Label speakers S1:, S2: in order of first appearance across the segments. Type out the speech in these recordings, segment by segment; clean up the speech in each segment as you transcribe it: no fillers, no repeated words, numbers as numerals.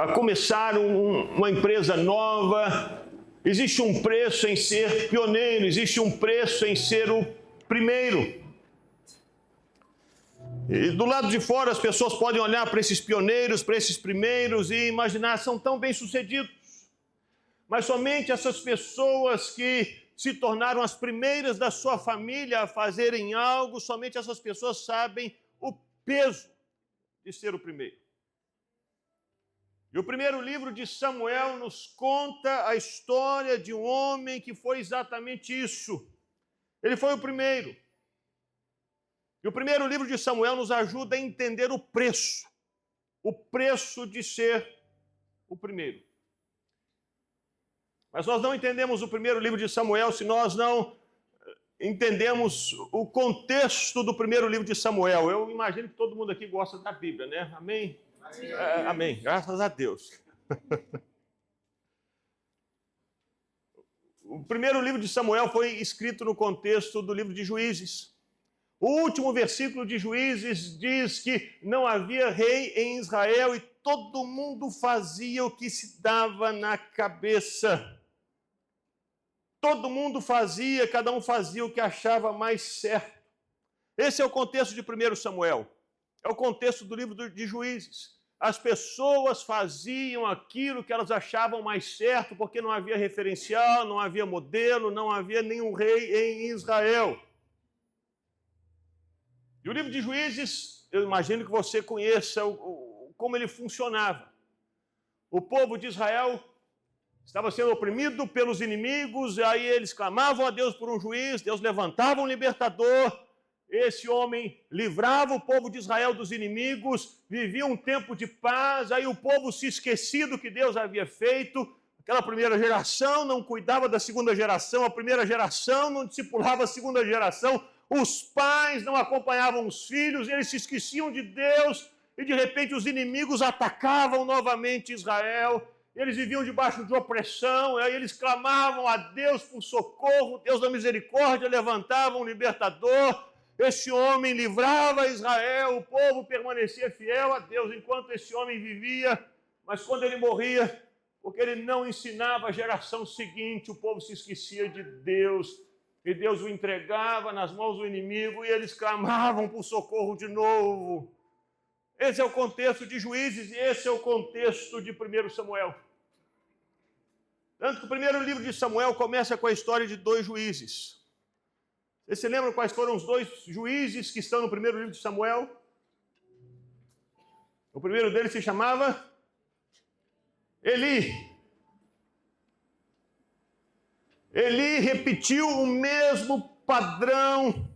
S1: a começar uma empresa nova, existe um preço em ser pioneiro, existe um preço em ser o primeiro. E do lado de fora as pessoas podem olhar para esses pioneiros, para esses primeiros e imaginar, são tão bem-sucedidos. Mas somente essas pessoas que se tornaram as primeiras da sua família a fazerem algo, somente essas pessoas sabem o peso de ser o primeiro. E o primeiro livro de Samuel nos conta a história de um homem que foi exatamente isso. Ele foi o primeiro. E o primeiro livro de Samuel nos ajuda a entender o preço de ser o primeiro. Mas nós não entendemos o primeiro livro de Samuel se nós não entendemos o contexto do primeiro livro de Samuel. Eu imagino que todo mundo aqui gosta da Bíblia, né? Amém? Amém. Graças a Deus. O primeiro livro de Samuel foi escrito no contexto do livro de Juízes. O último versículo de Juízes diz que não havia rei em Israel e todo mundo fazia o que se dava na cabeça. Todo mundo fazia, cada um fazia o que achava mais certo. Esse é o contexto de 1 Samuel. É o contexto do livro de Juízes. As pessoas faziam aquilo que elas achavam mais certo, porque não havia referencial, não havia modelo, não havia nenhum rei em Israel. E o livro de Juízes, eu imagino que você conheça como ele funcionava. O povo de Israel estava sendo oprimido pelos inimigos, e aí eles clamavam a Deus por um juiz, Deus levantava um libertador, esse homem livrava o povo de Israel dos inimigos, vivia um tempo de paz, aí o povo se esquecia do que Deus havia feito, aquela primeira geração não cuidava da segunda geração, a primeira geração não discipulava a segunda geração, os pais não acompanhavam os filhos, eles se esqueciam de Deus, e de repente os inimigos atacavam novamente Israel. Eles viviam debaixo de opressão, aí eles clamavam a Deus por socorro, Deus da misericórdia levantava um libertador, esse homem livrava Israel, o povo permanecia fiel a Deus enquanto esse homem vivia, mas quando ele morria, porque ele não ensinava a geração seguinte, o povo se esquecia de Deus, e Deus o entregava nas mãos do inimigo, e eles clamavam por socorro de novo. Esse é o contexto de Juízes e esse é o contexto de 1 Samuel. Tanto que o primeiro livro de Samuel começa com a história de 2 juízes. Vocês se lembram quais foram os 2 juízes que estão no primeiro livro de Samuel? O primeiro deles se chamava Eli. Eli repetiu o mesmo padrão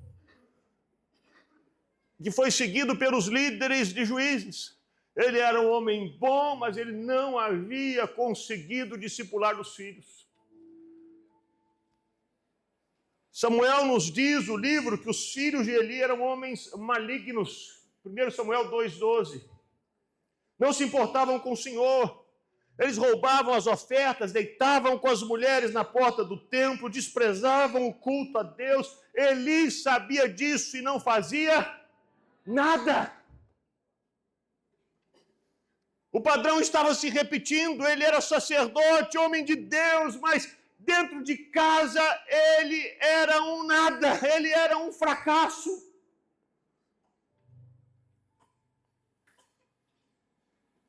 S1: que foi seguido pelos líderes de juízes. Ele era um homem bom, mas ele não havia conseguido discipular os filhos. Samuel nos diz, o livro, que os filhos de Eli eram homens malignos. 1 Samuel 2,12. Não se importavam com o Senhor. Eles roubavam as ofertas, deitavam com as mulheres na porta do templo, desprezavam o culto a Deus. Eli sabia disso e não fazia nada. O padrão estava se repetindo, ele era sacerdote, homem de Deus, mas dentro de casa ele era um nada, ele era um fracasso.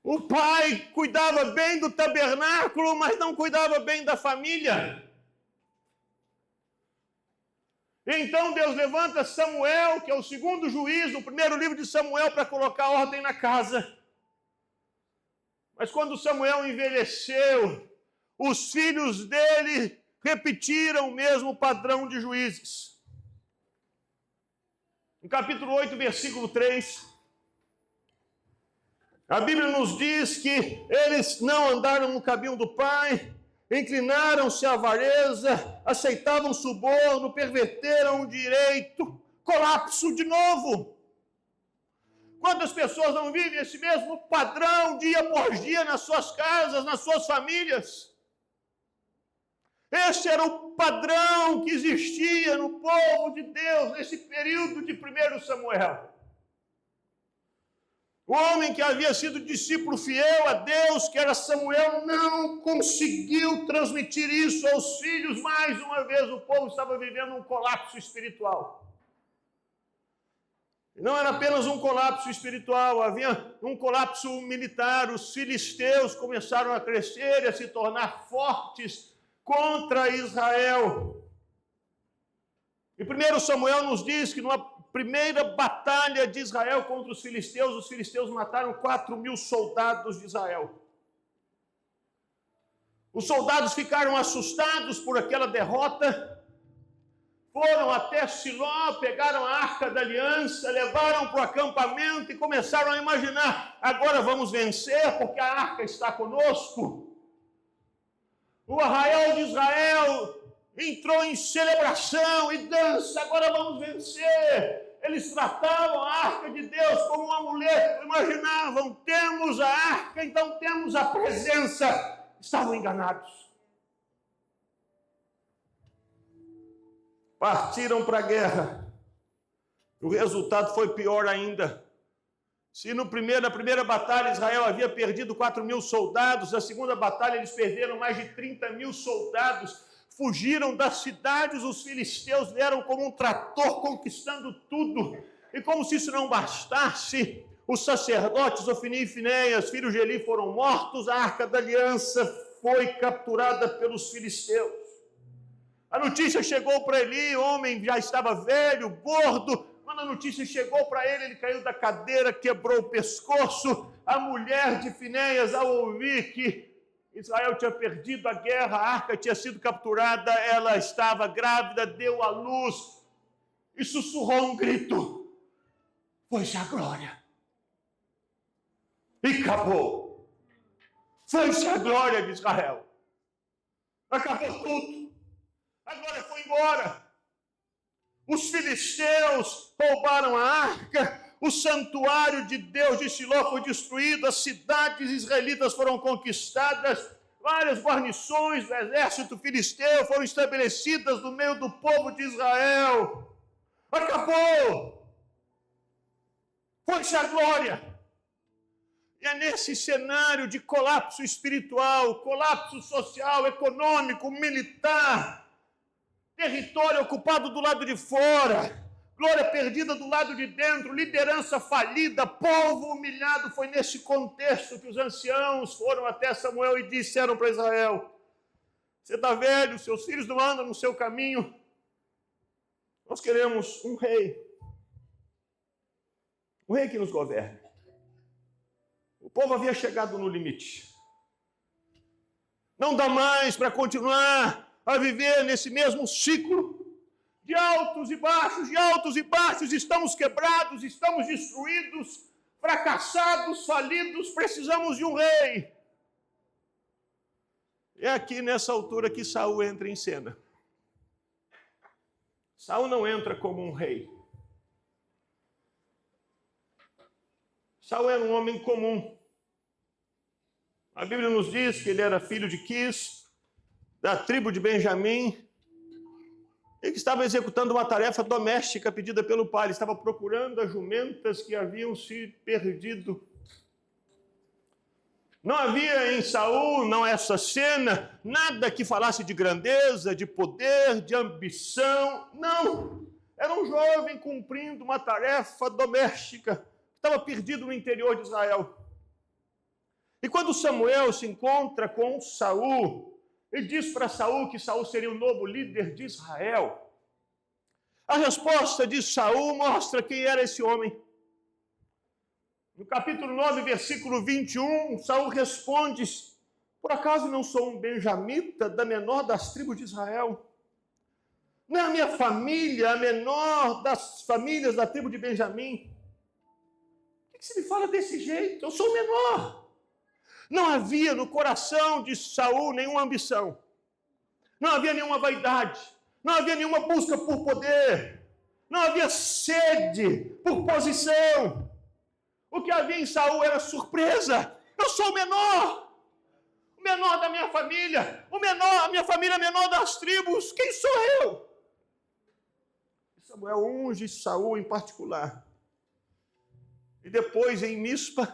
S1: O pai cuidava bem do tabernáculo, mas não cuidava bem da família. Então Deus levanta Samuel, que é o segundo juiz, no primeiro livro de Samuel, para colocar ordem na casa. Mas quando Samuel envelheceu, os filhos dele repetiram o mesmo padrão de juízes. No capítulo 8, versículo 3, a Bíblia nos diz que eles não andaram no caminho do pai, inclinaram-se à avareza, aceitavam suborno, perverteram o direito, colapso de novo. Quantas pessoas não vivem esse mesmo padrão dia por dia nas suas casas, nas suas famílias? Esse era o padrão que existia no povo de Deus nesse período de 1 Samuel. O homem que havia sido discípulo fiel a Deus, que era Samuel, não conseguiu transmitir isso aos filhos. Mais uma vez, o povo estava vivendo um colapso espiritual. Não era apenas um colapso espiritual, havia um colapso militar. Os filisteus começaram a crescer e a se tornar fortes contra Israel. E 1 Samuel nos diz que numa primeira batalha de Israel contra os filisteus mataram 4.000 soldados de Israel. Os soldados ficaram assustados por aquela derrota, foram até Siló, pegaram a Arca da Aliança, levaram para o acampamento e começaram a imaginar: agora vamos vencer porque a arca está conosco. O arraial de Israel entrou em celebração e dança, agora vamos vencer. Eles tratavam a arca de Deus como um amuleto, imaginavam: temos a arca, então temos a presença. Estavam enganados. Partiram para a guerra. O resultado foi pior ainda. Se na primeira batalha Israel havia perdido 4.000 soldados, na segunda batalha eles perderam mais de 30.000 soldados, fugiram das cidades, os filisteus vieram como um trator conquistando tudo. E como se isso não bastasse, os sacerdotes Ofni e Finéias, filhos de Eli, foram mortos, a Arca da Aliança foi capturada pelos filisteus. A notícia chegou para Eli, o homem já estava velho, gordo. Quando a notícia chegou para ele, ele caiu da cadeira, quebrou o pescoço. A mulher de Finéias, ao ouvir que Israel tinha perdido a guerra, a arca tinha sido capturada, ela estava grávida, deu à luz e sussurrou um grito: foi-se a glória. E acabou. Foi-se a glória de Israel. Acabou tudo. Agora foi embora. Os filisteus roubaram a arca, o santuário de Deus de Siló foi destruído, as cidades israelitas foram conquistadas, várias guarnições do exército filisteu foram estabelecidas no meio do povo de Israel. Acabou! Foi-se a glória! E é nesse cenário de colapso espiritual, colapso social, econômico, militar, território ocupado do lado de fora, glória perdida do lado de dentro, liderança falida, povo humilhado. Foi nesse contexto que os anciãos foram até Samuel e disseram para Israel: você está velho, seus filhos não andam no seu caminho, nós queremos um rei que nos governe. O povo havia chegado no limite. Não dá mais para continuar a viver nesse mesmo ciclo de altos e baixos, estamos quebrados, estamos destruídos, fracassados, falidos, precisamos de um rei. É aqui nessa altura que Saul entra em cena. Saul não entra como um rei. Saul era um homem comum. A Bíblia nos diz que ele era filho de Quis, da tribo de Benjamim, e que estava executando uma tarefa doméstica pedida pelo pai. Ele estava procurando as jumentas que haviam se perdido. Não havia em Saul, não essa cena, nada que falasse de grandeza, de poder, de ambição. Não! Era um jovem cumprindo uma tarefa doméstica, que estava perdido no interior de Israel. E quando Samuel se encontra com Saul, ele diz para Saul que Saul seria o novo líder de Israel. A resposta de Saul mostra quem era esse homem. No capítulo 9, versículo 21, Saul responde: por acaso não sou um benjamita, da menor das tribos de Israel? Não é a minha família a menor das famílias da tribo de Benjamim? Por que você me fala desse jeito? Eu sou o menor. Não havia no coração de Saul nenhuma ambição. Não havia nenhuma vaidade. Não havia nenhuma busca por poder. Não havia sede por posição. O que havia em Saul era surpresa. Eu sou o menor da minha família, a minha família é menor das tribos. Quem sou eu? Samuel unge Saul em particular. E depois em Mispa,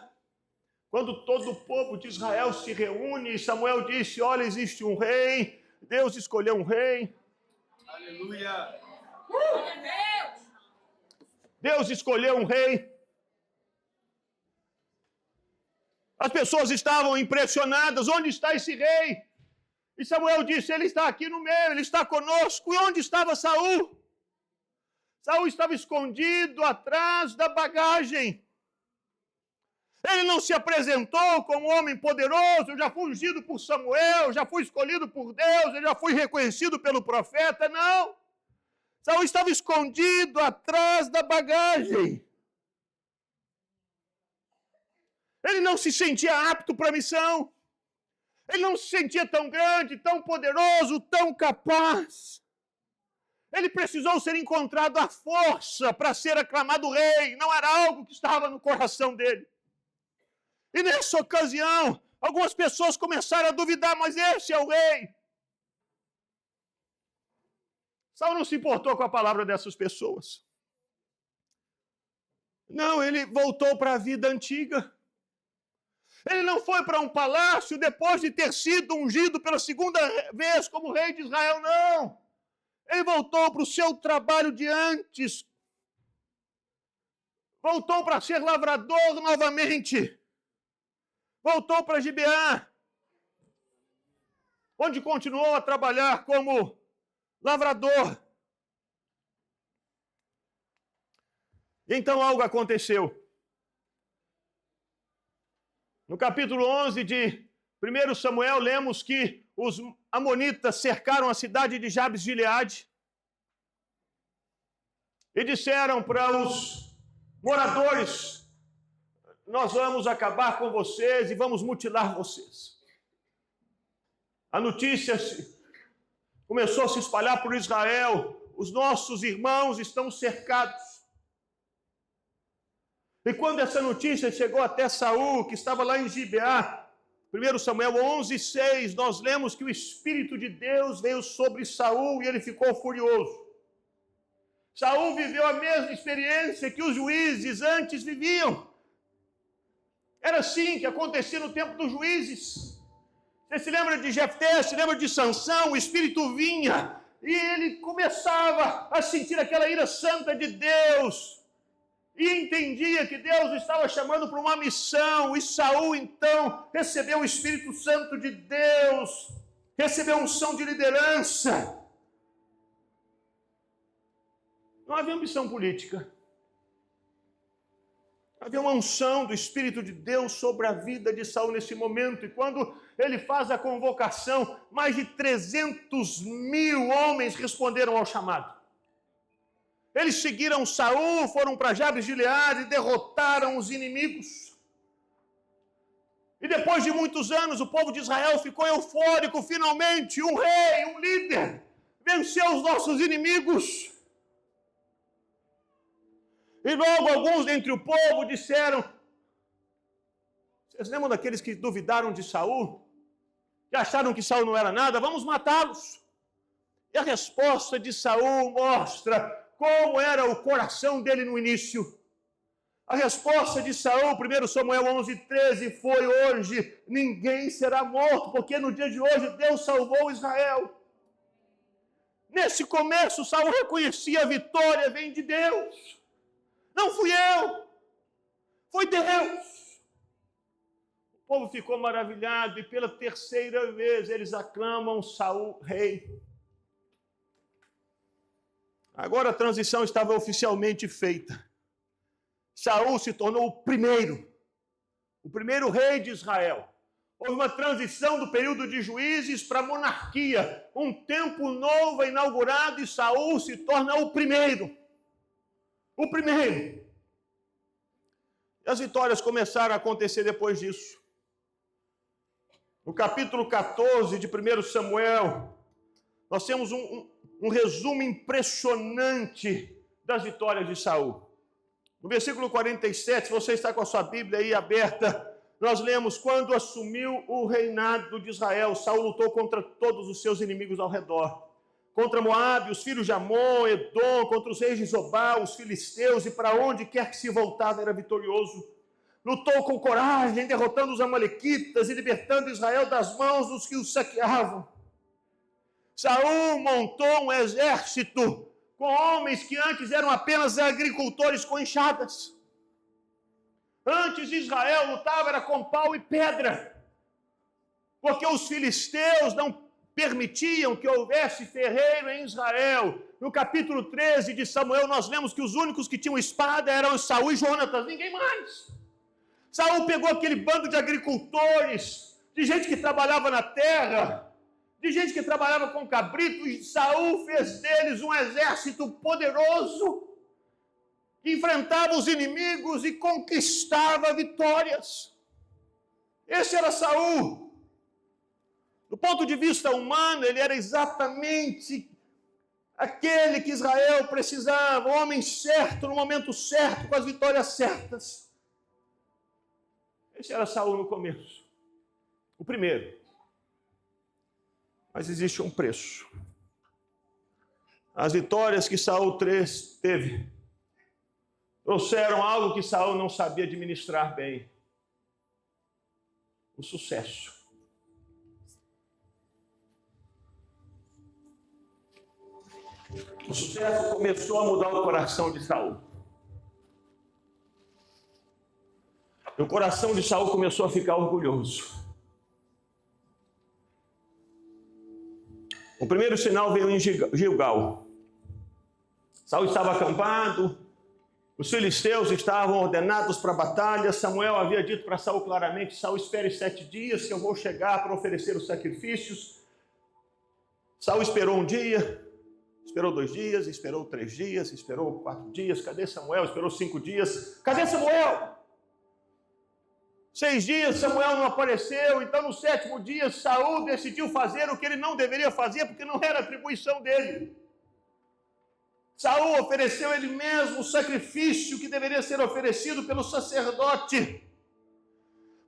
S1: quando todo o povo de Israel se reúne, Samuel disse, olha, existe um rei, Deus escolheu um rei.
S2: Aleluia.
S1: Deus escolheu um rei. As pessoas estavam impressionadas, onde está esse rei? E Samuel disse, ele está aqui no meio, ele está conosco. E onde estava Saul? Saul estava escondido atrás da bagagem. Ele não se apresentou como um homem poderoso, eu já fui ungido por Samuel, já fui escolhido por Deus, eu já fui reconhecido pelo profeta, não. Saul estava escondido atrás da bagagem. Ele não se sentia apto para a missão. Ele não se sentia tão grande, tão poderoso, tão capaz. Ele precisou ser encontrado à força para ser aclamado rei. Não era algo que estava no coração dele. E nessa ocasião, algumas pessoas começaram a duvidar, mas esse é o rei. Saul não se importou com a palavra dessas pessoas. Não, ele voltou para a vida antiga. Ele não foi para um palácio depois de ter sido ungido pela segunda vez como rei de Israel, não. Ele voltou para o seu trabalho de antes. Voltou para ser lavrador novamente. Voltou para Gibeá, onde continuou a trabalhar como lavrador. Então algo aconteceu. No capítulo 11 de 1 Samuel, lemos que os amonitas cercaram a cidade de Jabes-Gileade e disseram para os moradores, nós vamos acabar com vocês e vamos mutilar vocês. A notícia começou a se espalhar por Israel, os nossos irmãos estão cercados. E quando essa notícia chegou até Saul, que estava lá em Gibeá, 1 Samuel 11:6, nós lemos que o Espírito de Deus veio sobre Saul e ele ficou furioso. Saul viveu a mesma experiência que os juízes antes viviam. Era assim que acontecia no tempo dos juízes. Você se lembra de Jefté, se lembra de Sansão, o Espírito vinha e ele começava a sentir aquela ira santa de Deus. E entendia que Deus estava chamando para uma missão. E Saul, então, recebeu o Espírito Santo de Deus, recebeu unção de liderança. Não havia ambição política. Havia uma unção do Espírito de Deus sobre a vida de Saul nesse momento. E quando ele faz a convocação, mais de 300.000 homens responderam ao chamado. Eles seguiram Saul, foram para Jabes-Gileade e derrotaram os inimigos. E depois de muitos anos, o povo de Israel ficou eufórico. Finalmente, um rei, um líder, venceu os nossos inimigos. E logo alguns dentre o povo disseram, vocês lembram daqueles que duvidaram de Saul? Que acharam que Saul não era nada? Vamos matá-los. E a resposta de Saul mostra como era o coração dele no início. A resposta de Saul, 1 Samuel 11:13, foi hoje ninguém será morto, porque no dia de hoje Deus salvou Israel. Nesse começo, Saul reconhecia a vitória vem de Deus. Não fui eu, foi Deus. O povo ficou maravilhado e pela terceira vez eles aclamam Saul rei. Agora a transição estava oficialmente feita. Saul se tornou o primeiro rei de Israel. Houve uma transição do período de juízes para a monarquia. Um tempo novo é inaugurado e Saul se torna o primeiro. O primeiro. E as vitórias começaram a acontecer depois disso. No capítulo 14 de 1 Samuel, nós temos um resumo impressionante das vitórias de Saul. No versículo 47, se você está com a sua Bíblia aí aberta, nós lemos, quando assumiu o reinado de Israel, Saul lutou contra todos os seus inimigos ao redor. contra Moabe, os filhos de Amon, Edom, contra os reis de Zobá, os filisteus, e para onde quer que se voltava era vitorioso. Lutou com coragem, derrotando os amalequitas e libertando Israel das mãos dos que os saqueavam. Saul montou um exército com homens que antes eram apenas agricultores com enxadas. Antes Israel lutava era com pau e pedra, porque os filisteus não permitiam que houvesse ferreiro em Israel. No capítulo 13 de Samuel, nós lemos que os únicos que tinham espada eram Saul e Jonatas, ninguém mais. Saul pegou aquele bando de agricultores, de gente que trabalhava na terra, de gente que trabalhava com cabrito, e Saul fez deles um exército poderoso, que enfrentava os inimigos e conquistava vitórias. Esse era Saul. Do ponto de vista humano, ele era exatamente aquele que Israel precisava, o homem certo, no momento certo, com as vitórias certas. Esse era Saul no começo, o primeiro. Mas existe um preço. As vitórias que Saul teve trouxeram algo que Saul não sabia administrar bem: o sucesso. O sucesso começou a mudar o coração de Saul. O coração de Saul começou a ficar orgulhoso. O primeiro sinal veio em Gilgal. Saul estava acampado, os filisteus estavam ordenados para a batalha. Samuel havia dito para Saul claramente: Saul, espere 7 dias que eu vou chegar para oferecer os sacrifícios. Saul esperou um dia, esperou 2 dias, esperou 3 dias, esperou 4 dias. Cadê Samuel? Esperou 5 dias. Cadê Samuel? 6 dias, Samuel não apareceu. Então, no 7º dia, Saul decidiu fazer o que ele não deveria fazer, porque não era atribuição dele. Saul ofereceu ele mesmo o sacrifício que deveria ser oferecido pelo sacerdote.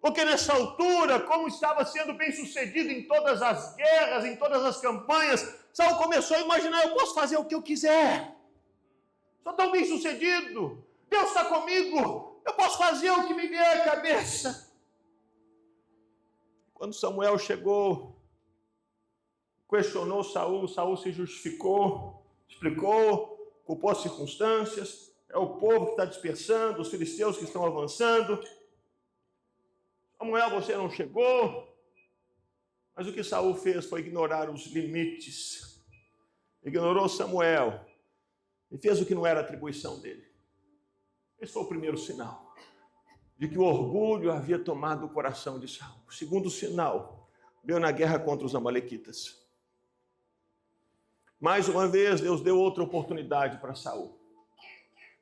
S1: Porque nessa altura, como estava sendo bem sucedido em todas as guerras, em todas as campanhas, Saul começou a imaginar: eu posso fazer o que eu quiser. Sou tão bem sucedido, Deus está comigo, eu posso fazer o que me vier à cabeça. Quando Samuel chegou, questionou Saul, Saul se justificou, explicou, culpou as circunstâncias. É o povo que está dispersando, os filisteus que estão avançando. Samuel, você não chegou. Mas o que Saul fez foi ignorar os limites. Ignorou Samuel e fez o que não era atribuição dele. Esse foi o primeiro sinal de que o orgulho havia tomado o coração de Saul. O segundo sinal veio na guerra contra os amalequitas. Mais uma vez, Deus deu outra oportunidade para Saul.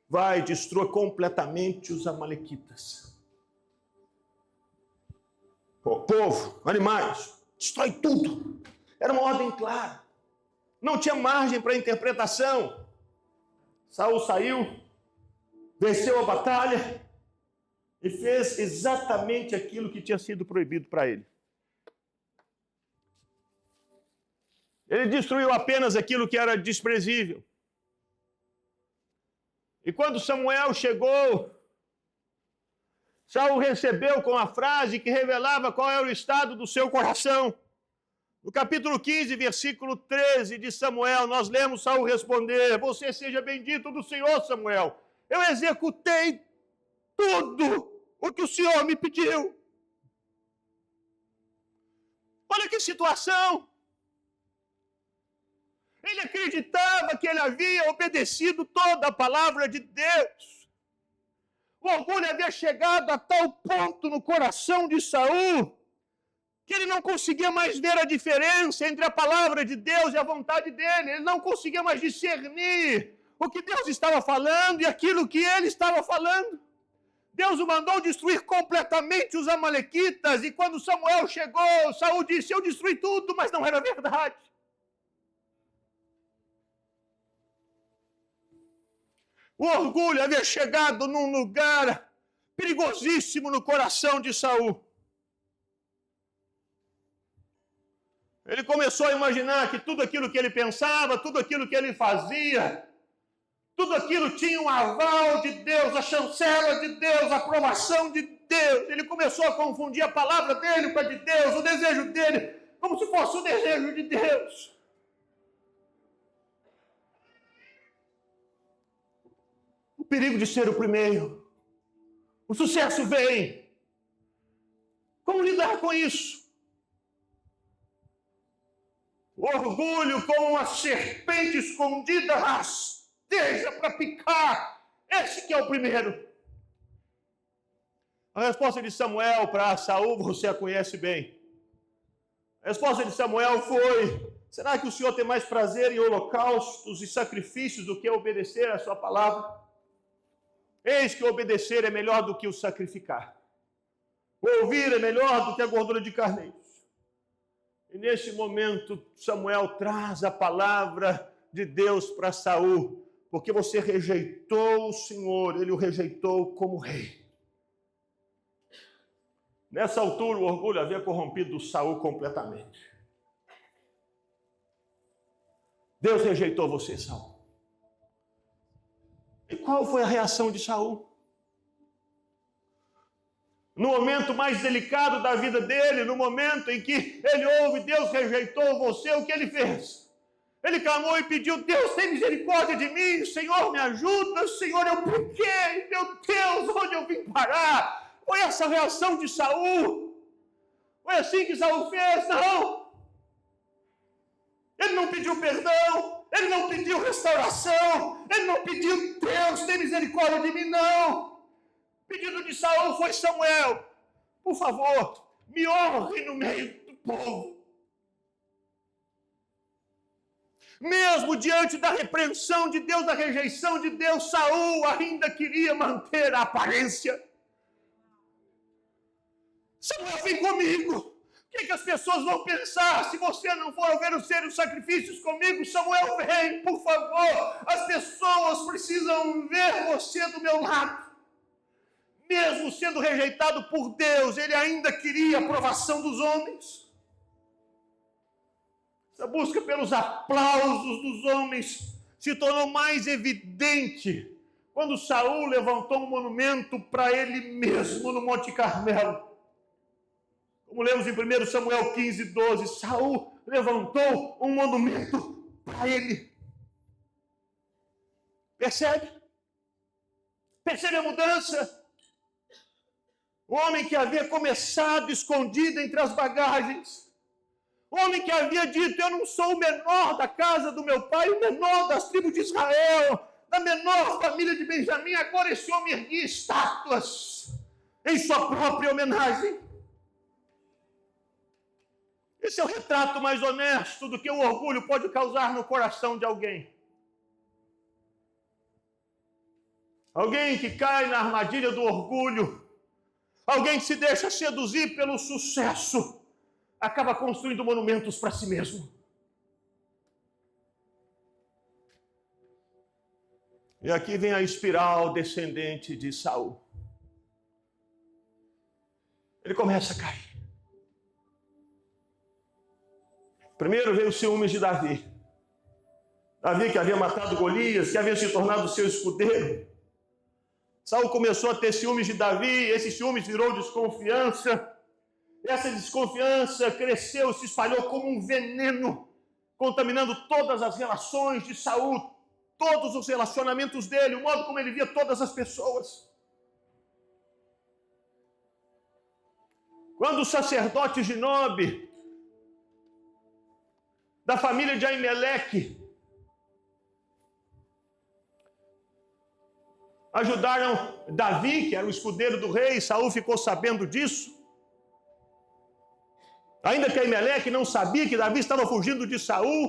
S1: Vai, destrua completamente os amalequitas. Povo, animais, destrói tudo. Era uma ordem clara. Não tinha margem para interpretação. Saul saiu, venceu a batalha e fez exatamente aquilo que tinha sido proibido para ele. Ele destruiu apenas aquilo que era desprezível. E quando Samuel chegou, Saul recebeu com a frase que revelava qual era o estado do seu coração. No capítulo 15, versículo 13 de Samuel, nós lemos Saul responder: você seja bendito do Senhor, Samuel. Eu executei tudo o que o Senhor me pediu. Olha que situação. Ele acreditava que ele havia obedecido toda a palavra de Deus. O orgulho havia chegado a tal ponto no coração de Saul que ele não conseguia mais ver a diferença entre a palavra de Deus e a vontade dele. Ele não conseguia mais discernir o que Deus estava falando e aquilo que ele estava falando. Deus o mandou destruir completamente os amalequitas, e quando Samuel chegou, Saul disse: eu destruí tudo, mas não era verdade. O orgulho havia chegado num lugar perigosíssimo no coração de Saul. Ele começou a imaginar que tudo aquilo que ele pensava, tudo aquilo que ele fazia, tudo aquilo tinha um aval de Deus, a chancela de Deus, a aprovação de Deus. Ele começou a confundir a palavra dele com a de Deus, o desejo dele, como se fosse o desejo de Deus. O perigo de ser o primeiro. O sucesso vem. Como lidar com isso? O orgulho, como uma serpente escondida, rasteja para picar. Esse que é o primeiro. A resposta de Samuel para Saul, você a conhece bem. A resposta de Samuel foi: será que o Senhor tem mais prazer em holocaustos e sacrifícios do que obedecer a sua palavra? Eis que obedecer é melhor do que o sacrificar. O ouvir é melhor do que a gordura de carneiros. E nesse momento, Samuel traz a palavra de Deus para Saul, porque você rejeitou o Senhor, ele o rejeitou como rei. Nessa altura, o orgulho havia corrompido Saul completamente. Deus rejeitou você, Saul. E qual foi a reação de Saul? No momento mais delicado da vida dele, no momento em que ele ouve Deus rejeitou você, o que ele fez? Ele clamou e pediu: Deus, tem misericórdia de mim, Senhor, me ajuda, Senhor, eu pequei, meu Deus, onde eu vim parar? Foi essa a reação de Saul? Foi assim que Saul fez? Não! Ele não pediu perdão, ele não pediu restauração, ele não pediu: Deus, tem misericórdia de mim, não! O pedido de Saul foi: Samuel, por favor, me honre no meio do povo. Mesmo diante da repreensão de Deus, da rejeição de Deus, Saul ainda queria manter a aparência. Samuel, vem comigo. O que as pessoas vão pensar se você não for oferecer os sacrifícios comigo? Samuel, vem, por favor. As pessoas precisam ver você do meu lado. Mesmo sendo rejeitado por Deus, ele ainda queria a aprovação dos homens. Essa busca pelos aplausos dos homens se tornou mais evidente quando Saul levantou um monumento para ele mesmo no Monte Carmelo. Como lemos em 1 Samuel 15:12, Saul levantou um monumento para ele. Percebe? Percebe a mudança? O homem que havia começado escondido entre as bagagens. O homem que havia dito: eu não sou o menor da casa do meu pai, o menor das tribos de Israel, da menor família de Benjamim. Agora esse homem erguia estátuas em sua própria homenagem. Esse é o retrato mais honesto do que o orgulho pode causar no coração de alguém. Alguém que cai na armadilha do orgulho, alguém que se deixa seduzir pelo sucesso, acaba construindo monumentos para si mesmo. E aqui vem a espiral descendente de Saul. Ele começa a cair. Primeiro veio os ciúmes de Davi. Davi que havia matado Golias, que havia se tornado seu escudeiro. Saul começou a ter ciúmes de Davi, esse ciúmes virou desconfiança. Essa desconfiança cresceu, se espalhou como um veneno, contaminando todas as relações de Saul, todos os relacionamentos dele, o modo como ele via todas as pessoas. Quando o sacerdote Ginobe, da família de Aimeleque, ajudaram Davi, que era o escudeiro do rei, Saul ficou sabendo disso. Ainda que Aimeleque não sabia que Davi estava fugindo de Saul,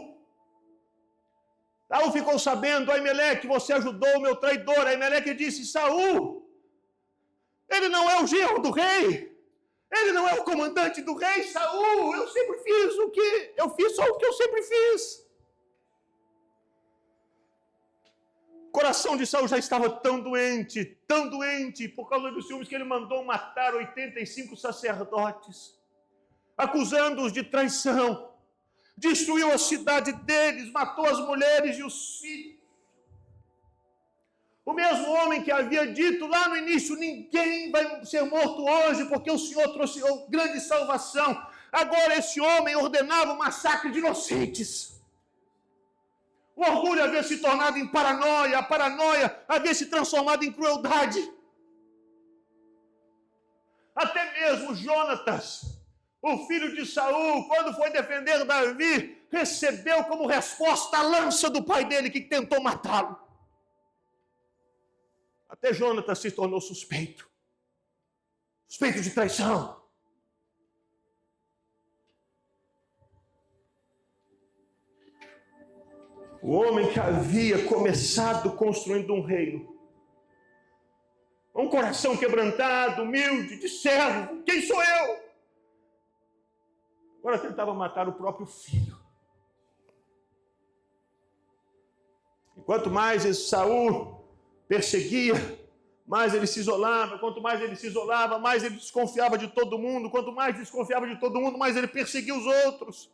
S1: Saul ficou sabendo: Aimeleque, você ajudou o meu traidor. Aimeleque disse: Saul, ele não é o genro do rei, ele não é o comandante do rei. Saul, eu sempre fiz o que eu fiz, só o que eu sempre fiz. O coração de Saul já estava tão doente, por causa dos ciúmes, que ele mandou matar 85 sacerdotes, acusando-os de traição, destruiu a cidade deles, matou as mulheres e os filhos. O mesmo homem que havia dito lá no início, ninguém vai ser morto hoje, porque o Senhor trouxe grande salvação. Agora esse homem ordenava o massacre de inocentes. O orgulho havia se tornado em paranoia, a paranoia havia se transformado em crueldade. Até mesmo Jonatas, o filho de Saul, quando foi defender Davi, recebeu como resposta a lança do pai dele que tentou matá-lo. Até Jonatas se tornou suspeito de traição. O homem que havia começado construindo um reino, um coração quebrantado, humilde, de servo, quem sou eu? Agora tentava matar o próprio filho. E quanto mais esse Saul perseguia, mais ele se isolava. Quanto mais ele se isolava, mais ele desconfiava de todo mundo. Quanto mais desconfiava de todo mundo, mais ele perseguia os outros.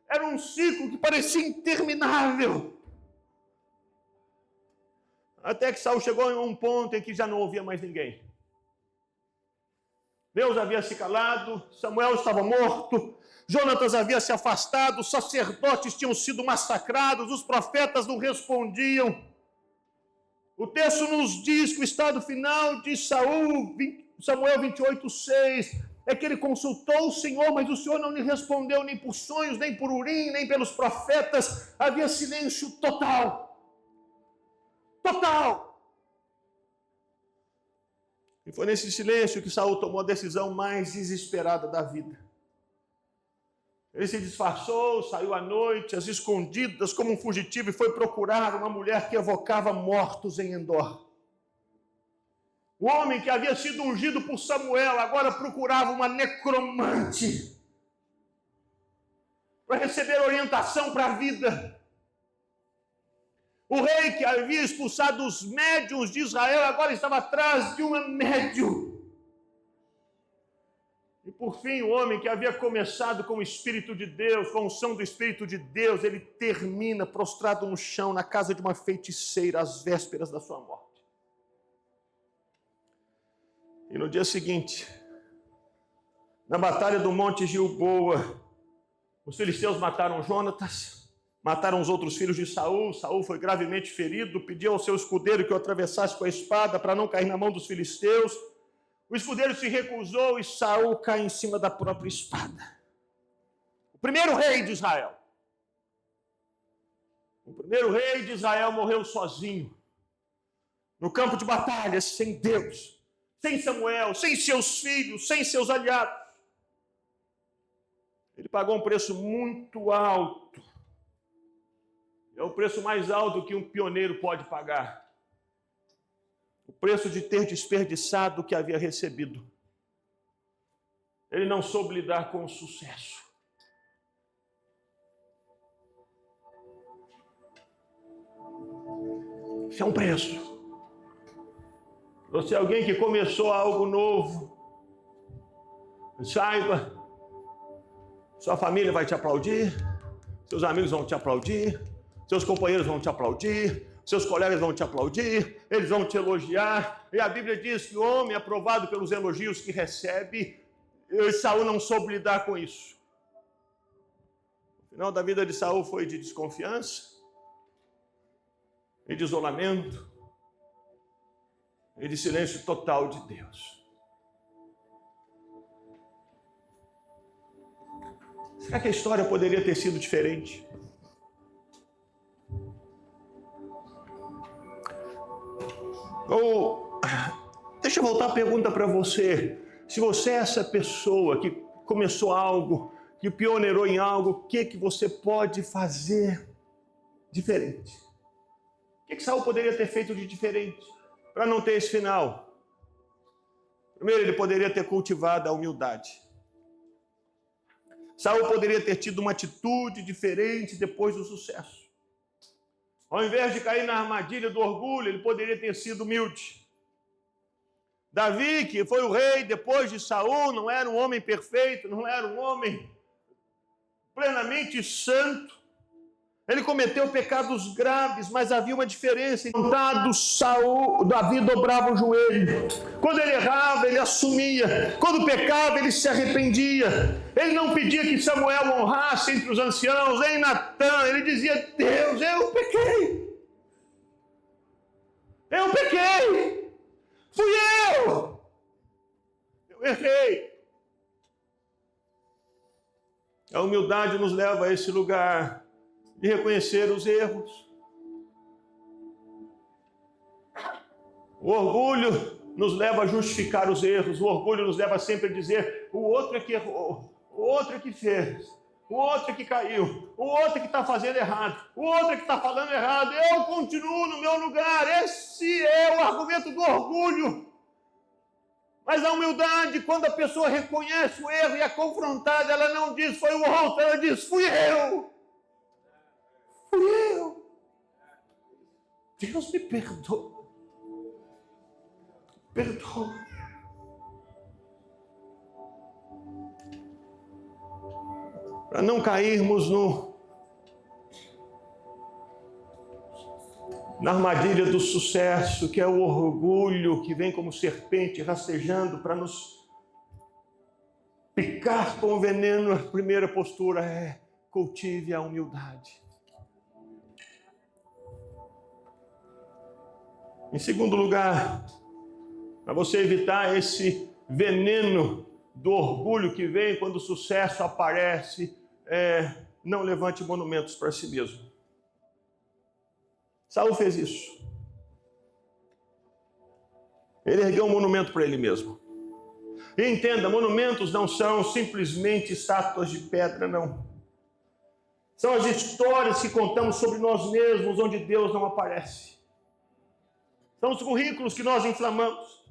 S1: Era um ciclo que parecia interminável. Até que Saul chegou a um ponto em que já não ouvia mais ninguém. Deus havia se calado, Samuel estava morto, Jonatas havia se afastado, os sacerdotes tinham sido massacrados, os profetas não respondiam. O texto nos diz que o estado final de Samuel 28:6, é que ele consultou o Senhor, mas o Senhor não lhe respondeu nem por sonhos, nem por Urim, nem pelos profetas. Havia silêncio total. Total. E foi nesse silêncio que Saul tomou a decisão mais desesperada da vida. Ele se disfarçou, saiu à noite, às escondidas, como um fugitivo, e foi procurar uma mulher que evocava mortos em Endor. O homem que havia sido ungido por Samuel agora procurava uma necromante para receber orientação para a vida. O rei que havia expulsado os médiuns de Israel agora estava atrás de uma médium. E por fim, o homem que havia começado com o Espírito de Deus, com a unção do Espírito de Deus, ele termina prostrado no chão, na casa de uma feiticeira, às vésperas da sua morte. E no dia seguinte, na batalha do Monte Gilboa, os filisteus mataram Jonatas, mataram os outros filhos de Saul. Saul foi gravemente ferido, pediu ao seu escudeiro que o atravessasse com a espada para não cair na mão dos filisteus. O escudeiro se recusou e Saul cai em cima da própria espada. O primeiro rei de Israel. O primeiro rei de Israel morreu sozinho, no campo de batalha, sem Deus, sem Samuel, sem seus filhos, sem seus aliados. Ele pagou um preço muito alto. É o preço mais alto que um pioneiro pode pagar. O preço de ter desperdiçado o que havia recebido. Ele não soube lidar com o sucesso. Isso é um preço. Você é alguém que começou algo novo. Saiba, sua família vai te aplaudir, seus amigos vão te aplaudir, seus companheiros vão te aplaudir, seus colegas vão te aplaudir, eles vão te elogiar. E a Bíblia diz que o homem é aprovado pelos elogios que recebe. E Saul não soube lidar com isso. O final da vida de Saul foi de desconfiança, e de isolamento, e de silêncio total de Deus. Será que a história poderia ter sido diferente? Ou, deixa eu voltar a pergunta para você. Se você é essa pessoa que começou algo, que pioneirou em algo, o que você pode fazer diferente? O que Saul poderia ter feito de diferente para não ter esse final? Primeiro, ele poderia ter cultivado a humildade. Saul poderia ter tido uma atitude diferente depois do sucesso. Ao invés de cair na armadilha do orgulho, ele poderia ter sido humilde. Davi, que foi o rei depois de Saul, não era um homem perfeito, não era um homem plenamente santo. Ele cometeu pecados graves, mas havia uma diferença. Davi dobrava o joelho. Quando ele errava, ele assumia. Quando pecava, ele se arrependia. Ele não pedia que Samuel honrasse entre os anciãos, nem Natã. Ele dizia: Deus, eu pequei. Eu pequei. Fui eu. Eu errei. A humildade nos leva a esse lugar de reconhecer os erros. O orgulho nos leva a justificar os erros. O orgulho nos leva sempre a dizer: o outro é que errou, o outro é que fez, o outro é que caiu, o outro é que está fazendo errado, o outro é que está falando errado, eu continuo no meu lugar. Esse é o argumento do orgulho. Mas a humildade, quando a pessoa reconhece o erro e é confrontada, ela não diz foi o outro, ela diz fui eu. Fui eu. Deus me perdoa. Perdoa. Para não cairmos na armadilha do sucesso, que é o orgulho que vem como serpente rastejando para nos picar com o veneno. A primeira postura é: cultive a humildade. Em segundo lugar, para você evitar esse veneno do orgulho que vem quando o sucesso aparece, não levante monumentos para si mesmo. Saul fez isso. Ele ergueu um monumento para ele mesmo. E entenda, monumentos não são simplesmente estátuas de pedra, não. São as histórias que contamos sobre nós mesmos, onde Deus não aparece. São os currículos que nós inflamamos.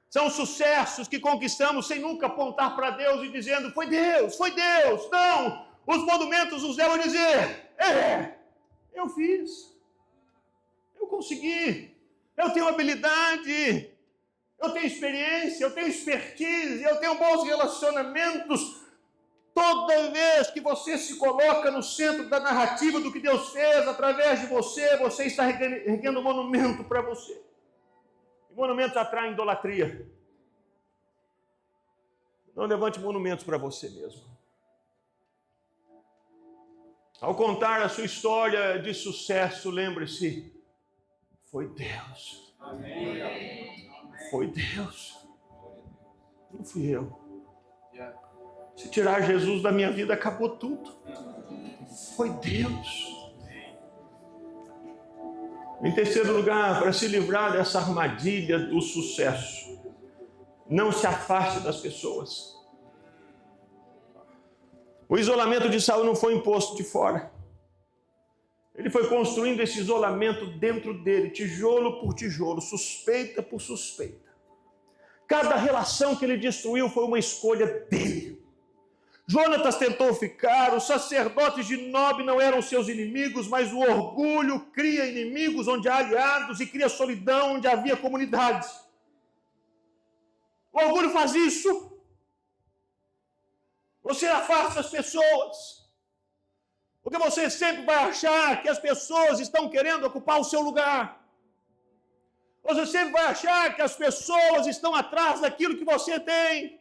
S1: São os sucessos que conquistamos sem nunca apontar para Deus e dizendo, foi Deus, foi Deus. Não, os monumentos nos levam a dizer, eu fiz, eu consegui, eu tenho habilidade, eu tenho experiência, eu tenho expertise, eu tenho bons relacionamentos. Toda vez que você se coloca no centro da narrativa do que Deus fez através de você, você está erguendo um monumento para você. E monumentos atraem idolatria. Não levante monumentos para você mesmo. Ao contar a sua história de sucesso, lembre-se, foi Deus. Amém. Foi Deus. Não fui eu. Se tirar Jesus da minha vida, acabou tudo. Foi Deus. Em terceiro lugar, para se livrar dessa armadilha do sucesso, não se afaste das pessoas. O isolamento de Saul não foi imposto de fora. Ele foi construindo esse isolamento dentro dele, tijolo por tijolo, suspeita por suspeita. Cada relação que ele destruiu foi uma escolha dele. Jonatas tentou ficar, os sacerdotes de Nob não eram seus inimigos, mas o orgulho cria inimigos onde há aliados e cria solidão onde havia comunidade. O orgulho faz isso. Você afasta as pessoas, porque você sempre vai achar que as pessoas estão querendo ocupar o seu lugar. Você sempre vai achar que as pessoas estão atrás daquilo que você tem.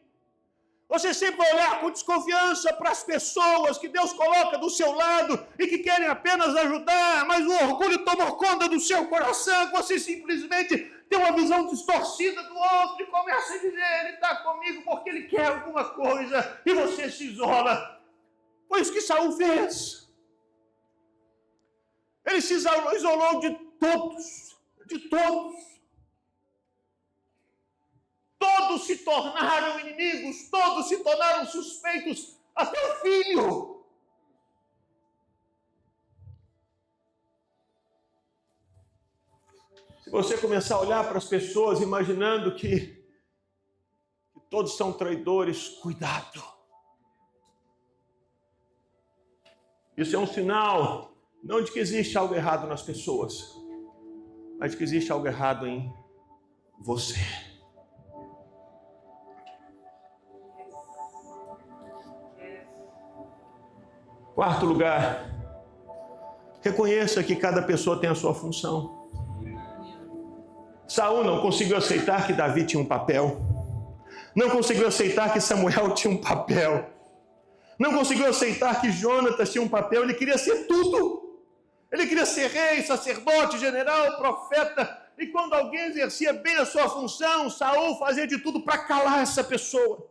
S1: Você sempre vai olhar com desconfiança para as pessoas que Deus coloca do seu lado e que querem apenas ajudar, mas o orgulho tomou conta do seu coração, você simplesmente tem uma visão distorcida do outro e começa a dizer, ele está comigo porque ele quer alguma coisa, e você se isola. Foi isso que Saul fez. Ele se isolou de todos, de todos. Todos se tornaram inimigos, todos se tornaram suspeitos, até o filho. Se você começar a olhar para as pessoas imaginando que todos são traidores, cuidado. Isso é um sinal, não de que existe algo errado nas pessoas, mas de que existe algo errado em você. Quarto lugar, reconheça que cada pessoa tem a sua função. Saul não conseguiu aceitar que Davi tinha um papel. Não conseguiu aceitar que Samuel tinha um papel. Não conseguiu aceitar que Jonatas tinha um papel. Ele queria ser tudo. Ele queria ser rei, sacerdote, general, profeta. E quando alguém exercia bem a sua função, Saul fazia de tudo para calar essa pessoa.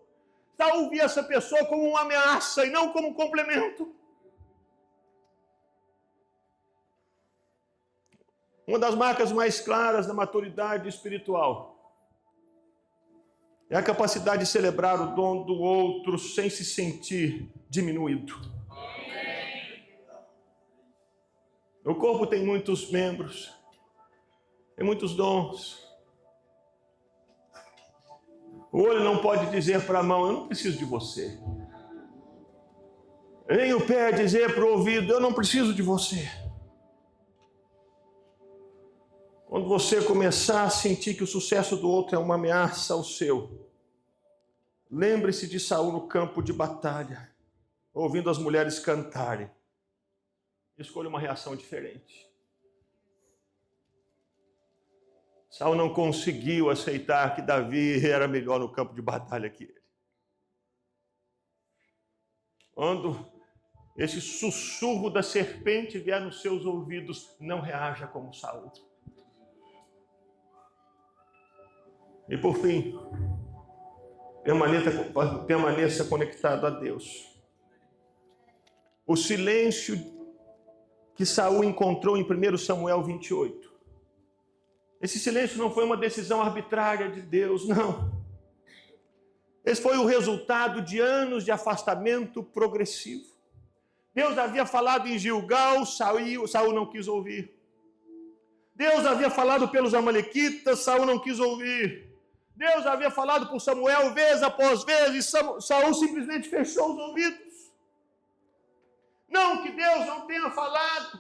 S1: Saul via essa pessoa como uma ameaça e não como um complemento. Uma das marcas mais claras da maturidade espiritual é a capacidade de celebrar o dom do outro sem se sentir diminuído. O corpo tem muitos membros, tem muitos dons. O olho não pode dizer para a mão, eu não preciso de você. Nem o pé dizer para o ouvido, eu não preciso de você. Quando você começar a sentir que o sucesso do outro é uma ameaça ao seu, lembre-se de Saul no campo de batalha, ouvindo as mulheres cantarem. Escolha uma reação diferente. Saul não conseguiu aceitar que Davi era melhor no campo de batalha que ele. Quando esse sussurro da serpente vier nos seus ouvidos, não reaja como Saul. E por fim, permaneça conectado a Deus. O silêncio que Saul encontrou em 1 Samuel 28. Esse silêncio não foi uma decisão arbitrária de Deus, não. Esse foi o resultado de anos de afastamento progressivo. Deus havia falado em Gilgal, Saul não quis ouvir. Deus havia falado pelos amalequitas, Saul não quis ouvir. Deus havia falado por Samuel vez após vez, e Saul simplesmente fechou os ouvidos. Não que Deus não tenha falado,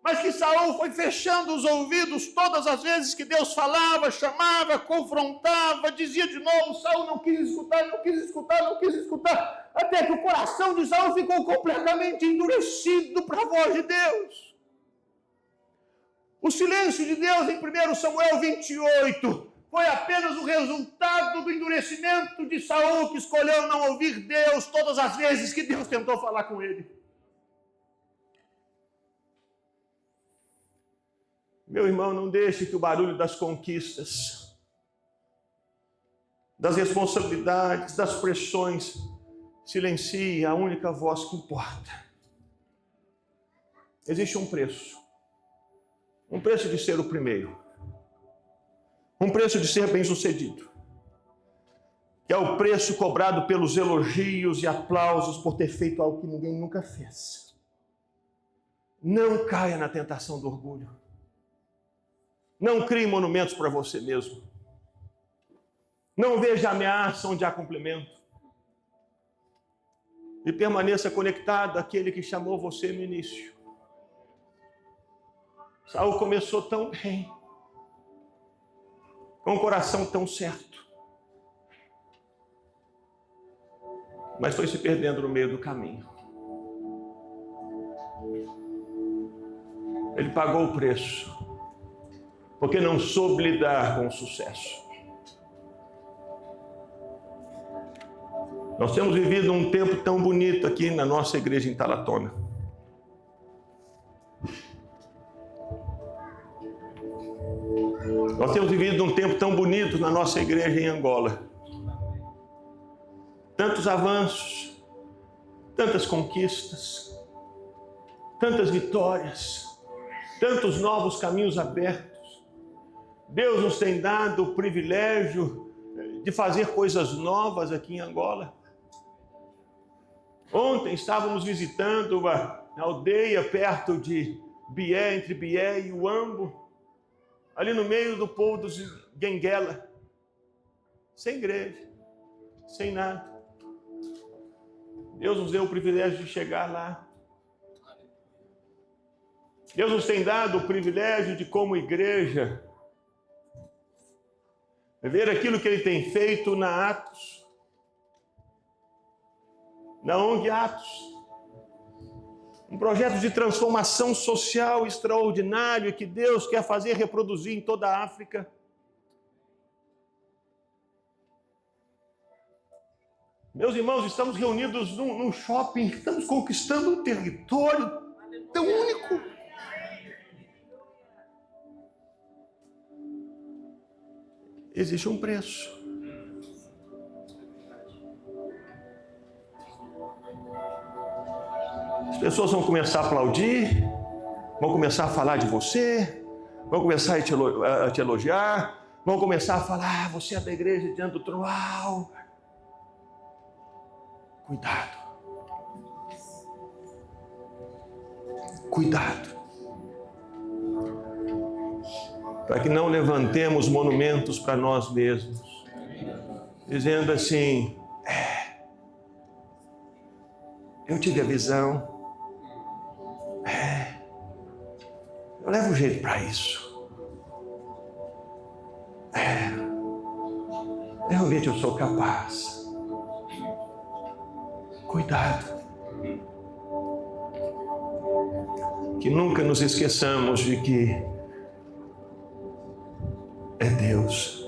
S1: mas que Saul foi fechando os ouvidos todas as vezes que Deus falava, chamava, confrontava, dizia de novo. Saul não quis escutar, não quis escutar, não quis escutar, até que o coração de Saul ficou completamente endurecido para a voz de Deus. O silêncio de Deus em 1 Samuel 28 foi apenas o resultado do endurecimento de Saul, que escolheu não ouvir Deus todas as vezes que Deus tentou falar com ele. Meu irmão, não deixe que o barulho das conquistas, das responsabilidades, das pressões, silencie a única voz que importa. Existe um preço de ser o primeiro. Um preço de ser bem-sucedido, que é o preço cobrado pelos elogios e aplausos por ter feito algo que ninguém nunca fez. Não caia na tentação do orgulho. Não crie monumentos para você mesmo. Não veja ameaça onde há cumprimento. E permaneça conectado àquele que chamou você no início. Saul começou tão bem, com o coração tão certo, mas foi se perdendo no meio do caminho. Ele pagou o preço, porque não soube lidar com o sucesso. Nós temos vivido um tempo tão bonito aqui na nossa igreja em Talatona. Nós temos vivido um tempo tão bonito na nossa igreja em Angola. Tantos avanços, tantas conquistas, tantas vitórias, tantos novos caminhos abertos. Deus nos tem dado o privilégio de fazer coisas novas aqui em Angola. Ontem estávamos visitando uma aldeia perto de Bié, entre Bié e Uambo, ali no meio do povo dos Guenguela, sem igreja, sem nada. Deus nos deu o privilégio de chegar lá. Deus nos tem dado o privilégio de, como igreja, ver aquilo que Ele tem feito na Atos, na ONG Atos, Um projeto de transformação social extraordinário que Deus quer fazer reproduzir em toda a África. Meus irmãos, estamos reunidos num shopping, estamos conquistando um território tão único. Existe um preço. As pessoas vão começar a aplaudir, vão começar a falar de você, vão começar a te elogiar, vão começar a falar, você é da igreja diante do trono. Uau! Cuidado. Cuidado. Para que não levantemos monumentos para nós mesmos, dizendo assim, eu tive a visão, eu levo um jeito para isso, realmente eu sou capaz. Cuidado. Que nunca nos esqueçamos de que é Deus.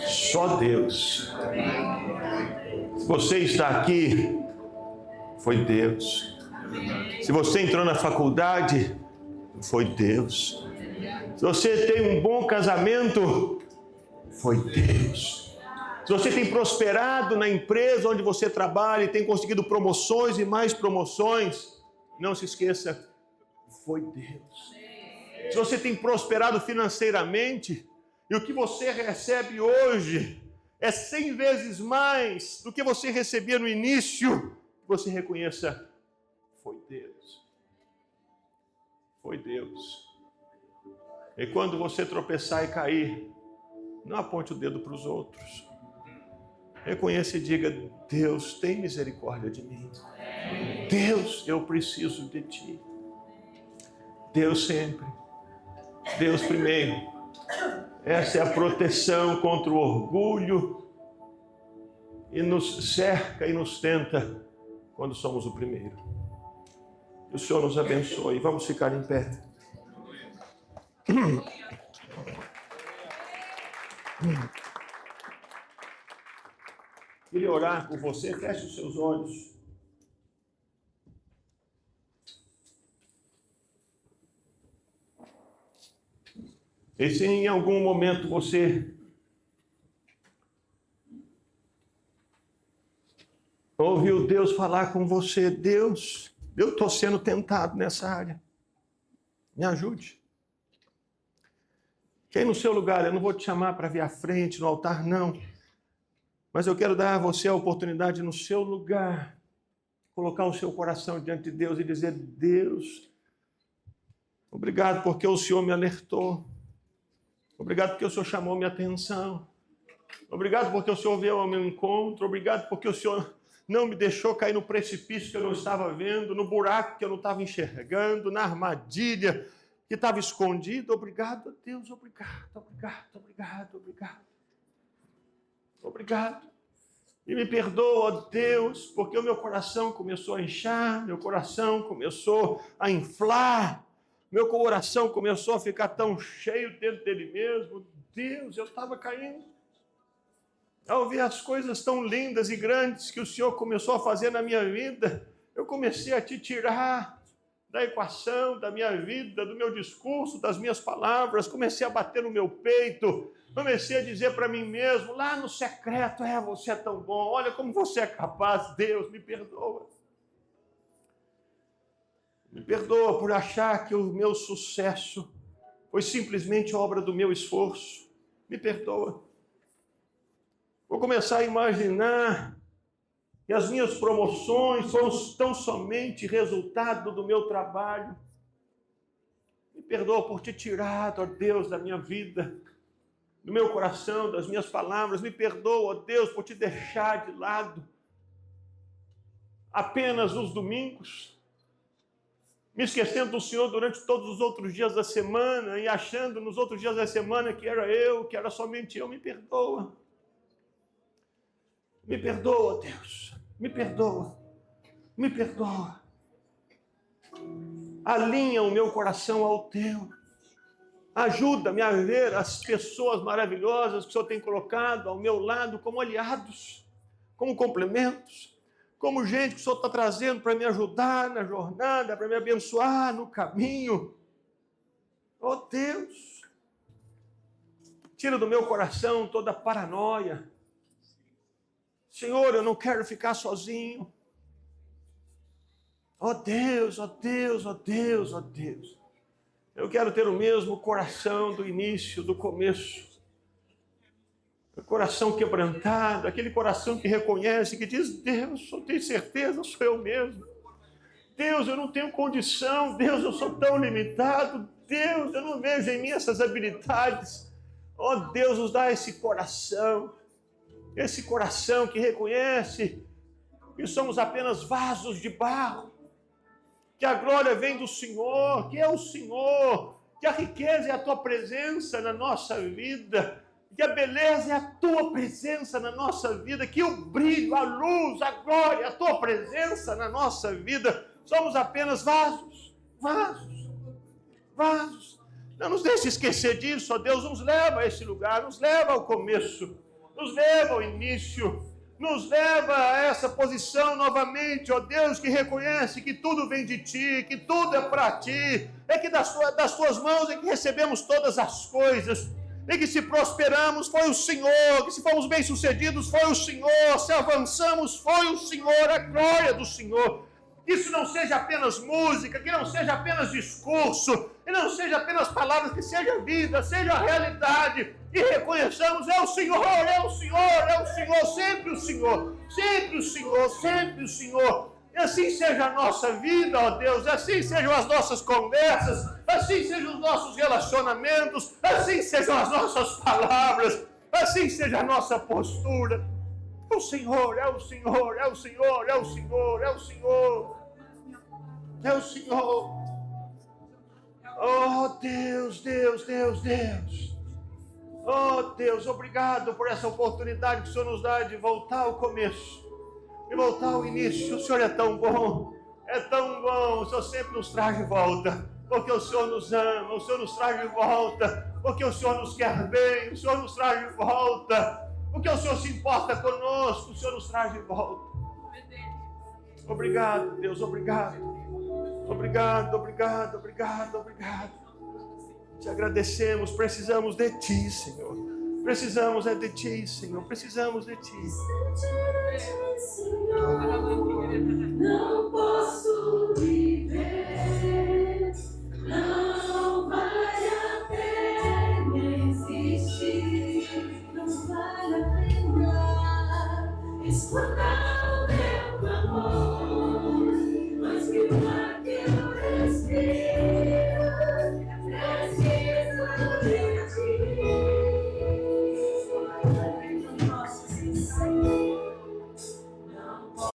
S1: Só Deus. Se você está aqui, foi Deus. Se você entrou na faculdade, foi Deus. Se você tem um bom casamento, foi Deus. Se você tem prosperado na empresa onde você trabalha e tem conseguido promoções e mais promoções, não se esqueça, foi Deus. Se você tem prosperado financeiramente e o que você recebe hoje é 100 vezes mais do que você recebia no início, você reconheça, foi Deus. Foi Deus. E quando você tropeçar e cair, não aponte o dedo para os outros. Reconheça e diga, Deus, tem misericórdia de mim. Deus, eu preciso de Ti. Deus sempre. Deus primeiro. Essa é a proteção contra o orgulho e nos cerca e nos tenta quando somos o primeiro. Que o Senhor nos abençoe. Vamos ficar em pé. Queria orar por você, feche os seus olhos. E se em algum momento você ouviu Deus falar com você, Deus, eu estou sendo tentado nessa área, me ajude. Quem no seu lugar, eu não vou te chamar para vir à frente, no altar, não. Mas eu quero dar a você a oportunidade no seu lugar, colocar o seu coração diante de Deus e dizer, Deus, obrigado porque o Senhor me alertou. Obrigado porque o Senhor chamou minha atenção. Obrigado porque o Senhor veio ao meu encontro. Obrigado porque o Senhor não me deixou cair no precipício que eu não estava vendo, no buraco que eu não estava enxergando, na armadilha que estava escondida. Obrigado, Deus, obrigado, obrigado, obrigado, obrigado. Obrigado. E me perdoa, Deus, porque o meu coração começou a inchar, meu coração começou a inflar, meu coração começou a ficar tão cheio dentro dele mesmo. Deus, eu estava caindo. Ao ver as coisas tão lindas e grandes que o Senhor começou a fazer na minha vida, eu comecei a te tirar da equação, da minha vida, do meu discurso, das minhas palavras, comecei a bater no meu peito, comecei a dizer para mim mesmo, lá no secreto, você é tão bom, olha como você é capaz, Deus, me perdoa. Me perdoa por achar que o meu sucesso foi simplesmente obra do meu esforço. Me perdoa. Vou começar a imaginar que as minhas promoções foram tão somente resultado do meu trabalho. Me perdoa por ter tirado, ó Deus, da minha vida, do meu coração, das minhas palavras. Me perdoa, ó Deus, por te deixar de lado apenas nos domingos, me esquecendo do Senhor durante todos os outros dias da semana e achando nos outros dias da semana que era eu, que era somente eu. Me perdoa. Me perdoa, Deus. Me perdoa. Me perdoa. Alinha o meu coração ao teu. Ajuda-me a ver as pessoas maravilhosas que o Senhor tem colocado ao meu lado como aliados, como complementos, como gente que o Senhor está trazendo para me ajudar na jornada, para me abençoar no caminho. Oh Deus, tira do meu coração toda paranoia. Senhor, eu não quero ficar sozinho. Oh Deus, oh Deus, oh Deus, oh Deus. Eu quero ter o mesmo coração do início, do começo. O coração quebrantado, aquele coração que reconhece, que diz, Deus, eu tenho certeza, sou eu mesmo. Deus, eu não tenho condição. Deus, eu sou tão limitado. Deus, eu não vejo em mim essas habilidades. Oh Deus, nos dá esse coração que reconhece que somos apenas vasos de barro, que a glória vem do Senhor, que é o Senhor, que a riqueza é a tua presença na nossa vida, que a beleza é a tua presença na nossa vida, que o brilho, a luz, a glória, a tua presença na nossa vida. Somos apenas vasos. Não nos deixe esquecer disso, ó Deus, nos leva a esse lugar, nos leva ao começo, nos leva ao início, nos leva a essa posição novamente, ó Deus, que reconhece que tudo vem de Ti, que tudo é para Ti, é que das Tuas mãos é que recebemos todas as coisas, e que se prosperamos foi o Senhor, que se fomos bem-sucedidos foi o Senhor, se avançamos foi o Senhor, a glória do Senhor. Que isso não seja apenas música, que não seja apenas discurso, que não seja apenas palavras, que seja vida, seja realidade. E reconheçamos, é o Senhor, é o Senhor, é o Senhor, sempre o Senhor, sempre o Senhor, sempre o Senhor. E assim seja a nossa vida, ó Deus, assim sejam as nossas conversas, assim sejam os nossos relacionamentos, assim sejam as nossas palavras, assim seja a nossa postura. É o Senhor, é o Senhor, é o Senhor, é o Senhor, é o Senhor, é o Senhor. Oh Deus, Deus, Deus, Deus. Oh Deus, obrigado por essa oportunidade que o Senhor nos dá de voltar ao começo, de voltar ao início. O Senhor é tão bom, o Senhor sempre nos traz de volta, porque o Senhor nos ama, o Senhor nos traz de volta, porque o Senhor nos quer bem, o Senhor nos traz de volta. Porque o Senhor se importa conosco, o Senhor nos traz de volta. Obrigado, Deus, obrigado. Obrigado, obrigado, obrigado, obrigado. Te agradecemos, precisamos de Ti, Senhor. Precisamos de Ti, Senhor, precisamos de Ti.